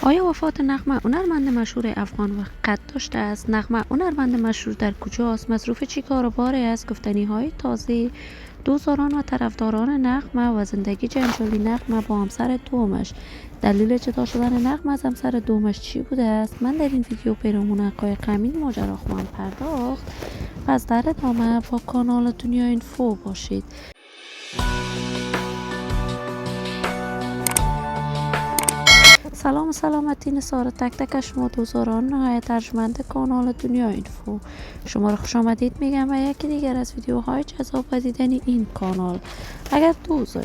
آیا وفات نغمه هنرمند مشهور افغان وقت داشته است؟ نغمه هنرمند مشهور در کجاست؟ مصروف چی کار و باره است؟ گفتنی های تازه دوستداران و طرفداران نغمه و زندگی جنجالی نغمه با همسر دومش. دلیل جدا شدن نغمه از همسر دومش چی بوده است؟ من در این ویدیو پیرامون حقایق همین ماجرا خواهم پرداخت. پس در ادامه با کانال دنیا اینفو باشید. سلام و سلامتی نثار تک تک شما دوستداران نهایت ارجمند کانال دنیا اینفو. شما را خوش آمدید میگم و یکی دیگر از ویدیوهای جذاب و دیدنی این کانال. اگر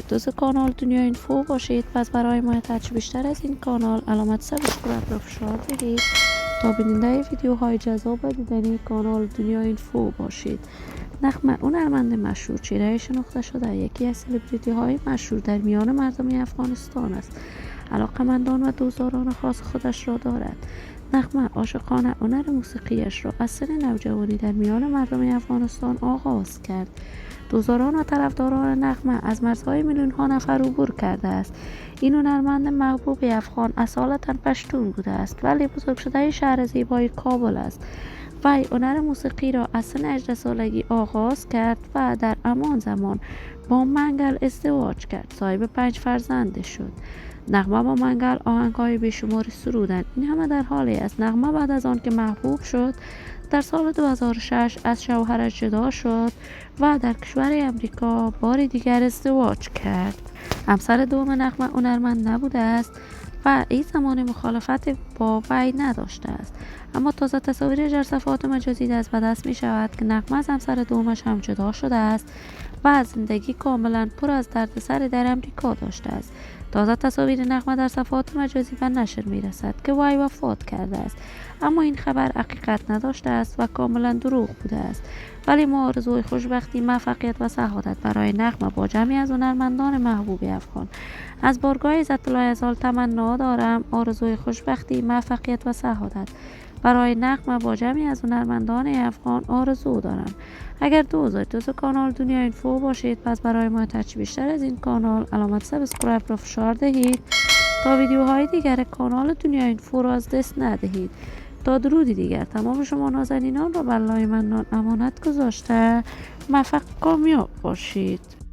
دوست کانال دنیا اینفو باشید، پس برای حمایت بیشتر از این کانال علامت سابسکرایب را فشار بدید تا بیننده ویدیوهای جذاب و دیدنی کانال دنیا اینفو باشید. نغمه هنرمند مشهور چهره شناخته شده یکی از سلبریتی های مشهور در میان مردم افغانستان است. علاقمندان و دوستداران خاص خودش را دارد. نغمه عاشقانه هنر موسیقیش را از سن نوجوانی در میان مردم افغانستان آغاز کرد. دوستداران و طرفداران نغمه از مرزهای میلیون ها نفر عبور کرده است. این هنرمند محبوب افغان اصالتا پشتون بوده است، ولی بزرگ شده شهر زیبای کابل است. وی هنر موسیقی را از سن 18 سالگی آغاز کرد و در همان زمان با منگل ازدواج کرد. صاحب 5 فرزند شد. نغمه با منگل آهنگ‌های بیشماری سرودند. این همه در حالی است نغمه بعد از آن که محبوب شد در سال 2006 از شوهرش جدا شد و در کشور امریکا بار دیگر ازدواج کرد. همسر دوم نغمه هنرمند نبوده است و این زمان مخالفت با وی نداشته است، اما تازه تصاویرش در صفحات مجازی دست به دست می شود که نغمه از همسر دومش هم جدا شده است و زندگی کاملا پر از دردسر در امریکا داشته است. تازه تصاویر نغمه در صفحات مجازی به نشر می رسد که وی وفات کرده است، اما این خبر حقیقت نداشته است و کاملا دروغ بوده است. ولی ما آرزوی خوشبختی، موفقیت و سعادت برای نغمه با جمعی از هنرمندان محبوب افغان از بارگاه عزت الله ازال تمنا دارم. آرزوی خوشبختی، موفقیت و سعادت برای نغمه با جمعی از هنرمندان افغان آرزو دارم. اگر دوست کانال دنیا اینفو باشید، پس برای حمایت بیشتر از این کانال علامت سابسکرایب را فشار دهید تا ویدیوهای دیگر کانال دنیا اینفو را از دست ندهید. تا درودی دیگر تمام شما نازنینان را بر لای منان امانت گذاشته موفق کامیاب باشید.